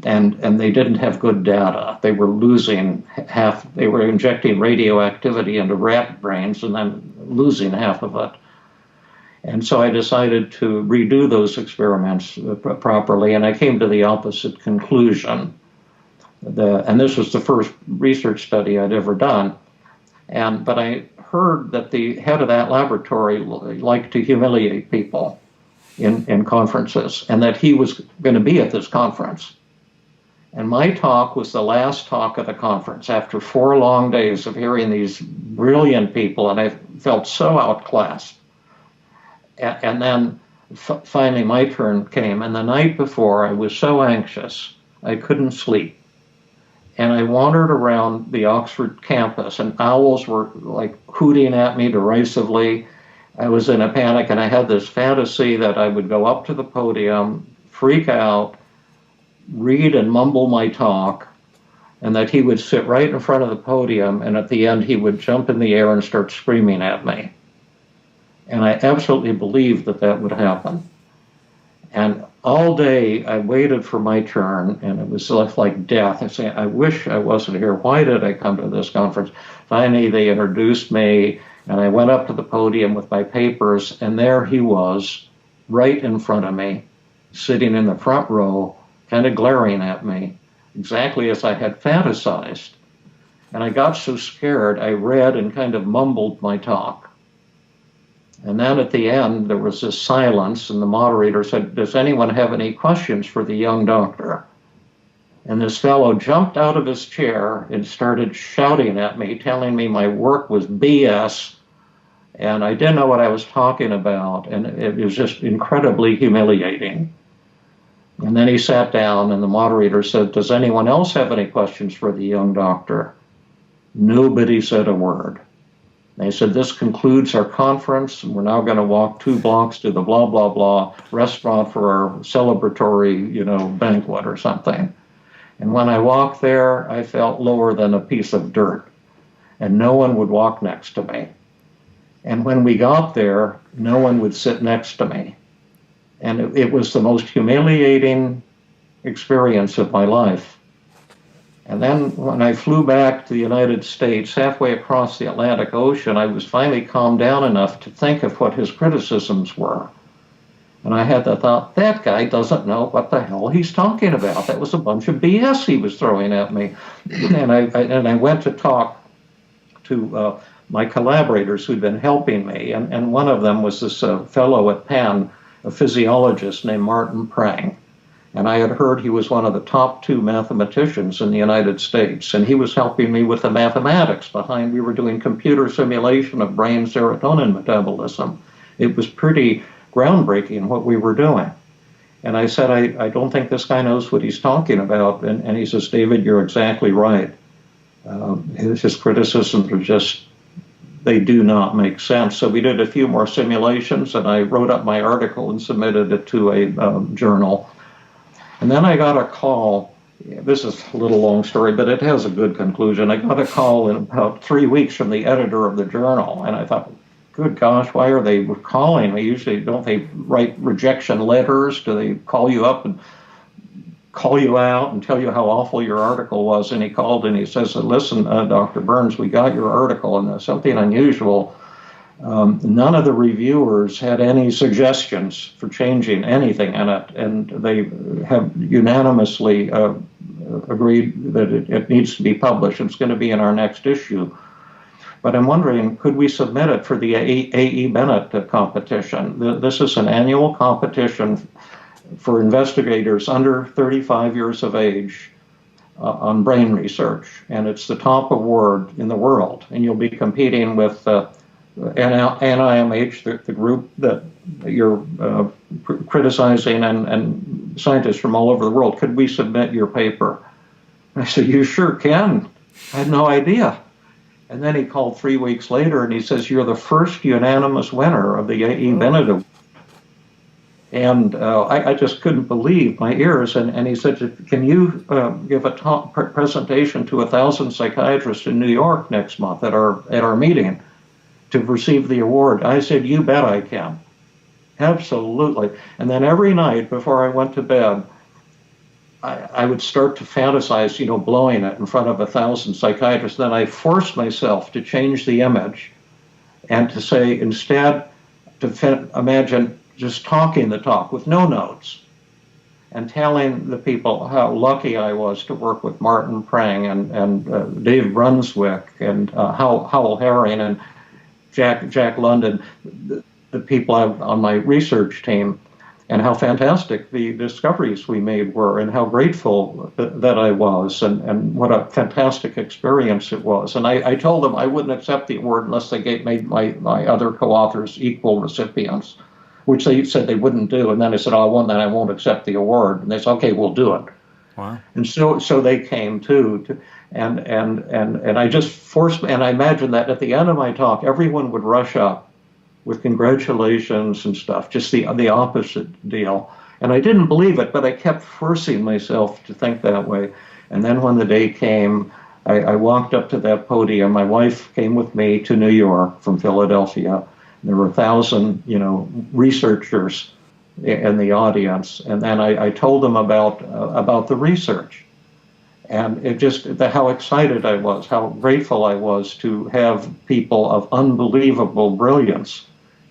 and they didn't have good data. They were losing half. They were injecting radioactivity into rat brains and then losing half of it. And so I decided to redo those experiments properly, and I came to the opposite conclusion. And this was the first research study I'd ever done. But I heard that the head of that laboratory liked to humiliate people in conferences, and that he was going to be at this conference. And my talk was the last talk of the conference after 4 long days of hearing these brilliant people, and I felt so outclassed. And then finally my turn came, and the night before I was so anxious I couldn't sleep. And I wandered around the Oxford campus, and owls were like hooting at me derisively. I was in a panic, and I had this fantasy that I would go up to the podium, freak out, read and mumble my talk, and that he would sit right in front of the podium, and at the end he would jump in the air and start screaming at me. And I absolutely believed that that would happen. And all day I waited for my turn, and it was like death. I say, I wish I wasn't here. Why did I come to this conference? Finally, they introduced me, and I went up to the podium with my papers, and there he was, right in front of me, sitting in the front row, kind of glaring at me, exactly as I had fantasized. And I got so scared, I read and kind of mumbled my talk. And then at the end, there was this silence, and the moderator said, "Does anyone have any questions for the young doctor?" And this fellow jumped out of his chair and started shouting at me, telling me my work was BS, and I didn't know what I was talking about, and it was just incredibly humiliating. And then he sat down, and the moderator said, "Does anyone else have any questions for the young doctor?" Nobody said a word. They said, "This concludes our conference, and we're now going to walk 2 blocks to the blah, blah, blah restaurant for our celebratory, banquet or something." And when I walked there, I felt lower than a piece of dirt, and no one would walk next to me. And when we got there, no one would sit next to me. And it was the most humiliating experience of my life. And then when I flew back to the United States, halfway across the Atlantic Ocean, I was finally calmed down enough to think of what his criticisms were. And I had the thought, that guy doesn't know what the hell he's talking about. That was a bunch of BS he was throwing at me. And I went to talk to my collaborators who'd been helping me. And one of them was this fellow at Penn, a physiologist named Martin Prang. And I had heard he was one of the top 2 mathematicians in the United States. And he was helping me with the mathematics behind, we were doing computer simulation of brain serotonin metabolism. It was pretty groundbreaking what we were doing. And I said, I don't think this guy knows what he's talking about. And he says, "David, you're exactly right. His criticisms are just, they do not make sense." So we did a few more simulations, and I wrote up my article and submitted it to a journal. And then I got a call. This is a little long story, but it has a good conclusion. I got a call in about 3 weeks from the editor of the journal, and I thought, good gosh, why are they calling me? Usually, don't they write rejection letters? Do they call you up and call you out and tell you how awful your article was? And he called and he says, "Listen, Dr. Burns, we got your article, and there's something unusual. None of the reviewers had any suggestions for changing anything in it, and they have unanimously agreed that it needs to be published. It's going to be in our next issue. But I'm wondering, could we submit it for the A.E. Bennett competition? This is an annual competition for investigators under 35 years of age on brain research, and it's the top award in the world. And you'll be competing with NIMH, the group that you're criticizing, and scientists from all over the world. Could we submit your paper?" And I said, "You sure can. I had no idea." And then he called 3 weeks later and he says, "You're the first unanimous winner of the A.E. Bennett Award." And I just couldn't believe my ears. And he said, "Can you give a presentation to 1,000 psychiatrists in New York next month at our meeting to receive the award?" I said, "You bet I can. Absolutely." And then every night before I went to bed, I would start to fantasize, blowing it in front of 1,000 psychiatrists. Then I forced myself to change the image and to say, instead, to imagine just talking the talk with no notes and telling the people how lucky I was to work with Martin Prang and Dave Brunswick and Howell Herring and Jack London, the people on my research team, and how fantastic the discoveries we made were, and how grateful that I was, and what a fantastic experience it was. And I told them I wouldn't accept the award unless they made my other co-authors equal recipients, which they said they wouldn't do. And then I said, "Oh, then I won't accept the award." And they said, "Okay, we'll do it." Wow. And so they came too. And I just forced, and I imagined that at the end of my talk, everyone would rush up with congratulations and stuff, just the opposite deal. And I didn't believe it, but I kept forcing myself to think that way. And then when the day came, I walked up to that podium. My wife came with me to New York from Philadelphia. There were 1,000, researchers in the audience. And then I told them about the research. And it just, how excited I was, how grateful I was to have people of unbelievable brilliance,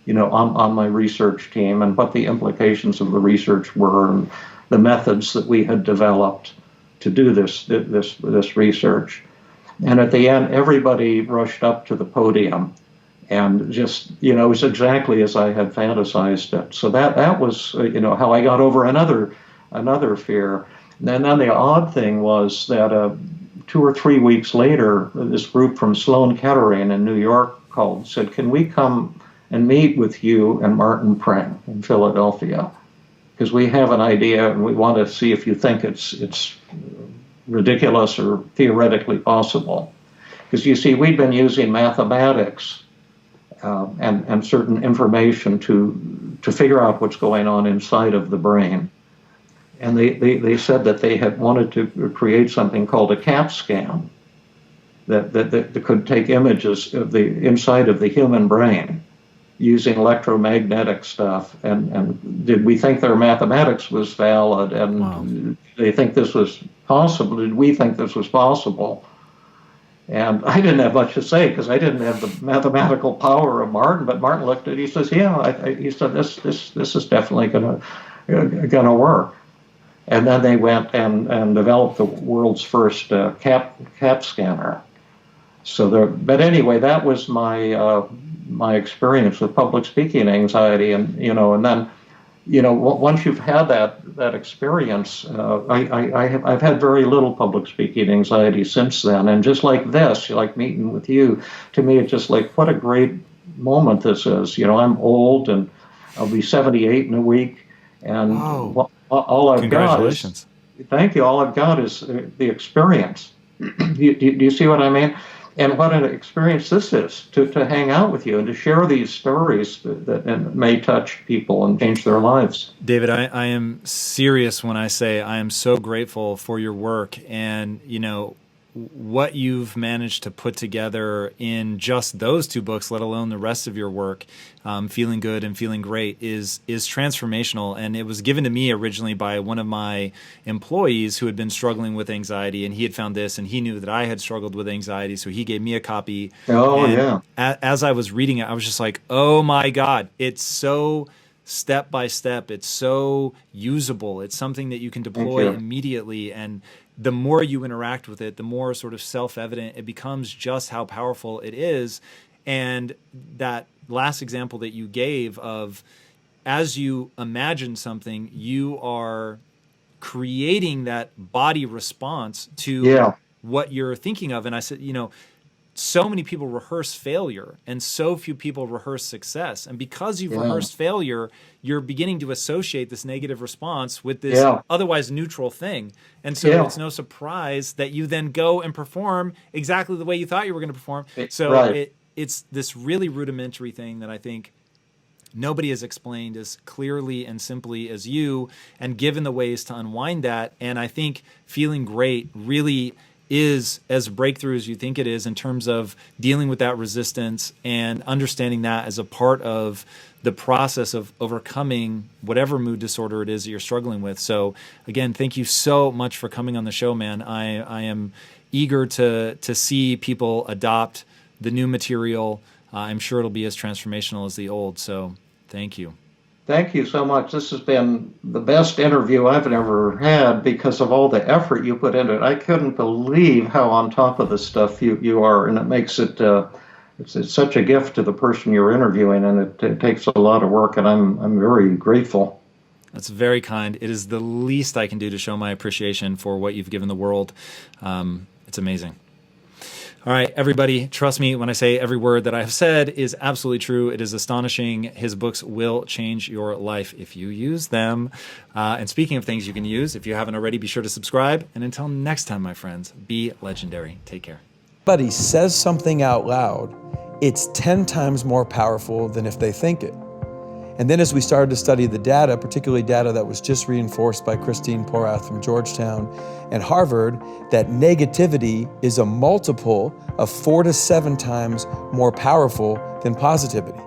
on my research team, and what the implications of the research were, and the methods that we had developed to do this research. And at the end, everybody rushed up to the podium, and just, it was exactly as I had fantasized it. So that was, how I got over another fear. And then the odd thing was that 2 or 3 weeks later, this group from Sloan Kettering in New York said, "Can we come and meet with you and Martin Prang in Philadelphia? Because we have an idea and we want to see if you think it's ridiculous or theoretically possible." Because you see, we'd been using mathematics and certain information to figure out what's going on inside of the brain. And they said that they had wanted to create something called a CAT scan that could take images of the inside of the human brain using electromagnetic stuff. And did we think their mathematics was valid? And wow. They think this was possible? Did we think this was possible? And I didn't have much to say because I didn't have the mathematical power of Martin. But Martin looked at it. He says, "Yeah." He said, "This is definitely gonna work." And then they went and developed the world's first CAT scanner. But anyway, that was my experience with public speaking anxiety, and then once you've had that experience, I've had very little public speaking anxiety since then. And just like this, like meeting with you, to me, it's just like, what a great moment this is. I'm old, and I'll be 78 in a week, and all I've Congratulations. got is, thank you. All I've got is the experience. Do you see what I mean? And what an experience this is to hang out with you and to share these stories that may touch people and change their lives. David, I am serious when I say I am so grateful for your work, and what you've managed to put together in just those 2 books, let alone the rest of your work, Feeling Good and Feeling Great, is transformational. And it was given to me originally by one of my employees who had been struggling with anxiety, and he had found this, and he knew that I had struggled with anxiety, so he gave me a copy. Oh, and yeah. As I was reading it, I was just like, oh my God, it's so step by step. It's so usable. It's something that you can deploy immediately. And the more you interact with it, the more sort of self-evident it becomes just how powerful it is. And that last example that you gave of, as you imagine something, you are creating that body response to what you're thinking of. And I said, so many people rehearse failure and so few people rehearse success. And because you've rehearsed failure, you're beginning to associate this negative response with this otherwise neutral thing. And so it's no surprise that you then go and perform exactly the way you thought you were going to perform. So it's this really rudimentary thing that I think Nobody has explained as clearly and simply as you and given the ways to unwind that. And I think feeling great really is as breakthrough as you think it is in terms of dealing with that resistance and understanding that as a part of the process of overcoming whatever mood disorder it is that you're struggling with. So again, thank you so much for coming on the show, man. I am eager to see people adopt the new material. I'm sure it'll be as transformational as the old. So thank you. Thank you so much. This has been the best interview I've ever had because of all the effort you put into it. I couldn't believe how on top of this stuff you are, and it makes it it's such a gift to the person you're interviewing, and it takes a lot of work, and I'm very grateful. That's very kind. It is the least I can do to show my appreciation for what you've given the world. It's amazing. All right, everybody, trust me when I say every word that I have said is absolutely true. It is astonishing. His books will change your life if you use them. And speaking of things you can use, if you haven't already, be sure to subscribe. And until next time, my friends, be legendary. Take care. Somebody says something out loud, it's 10 times more powerful than if they think it. And then as we started to study the data, particularly data that was just reinforced by Christine Porath from Georgetown and Harvard, that negativity is a multiple of 4 to 7 times more powerful than positivity.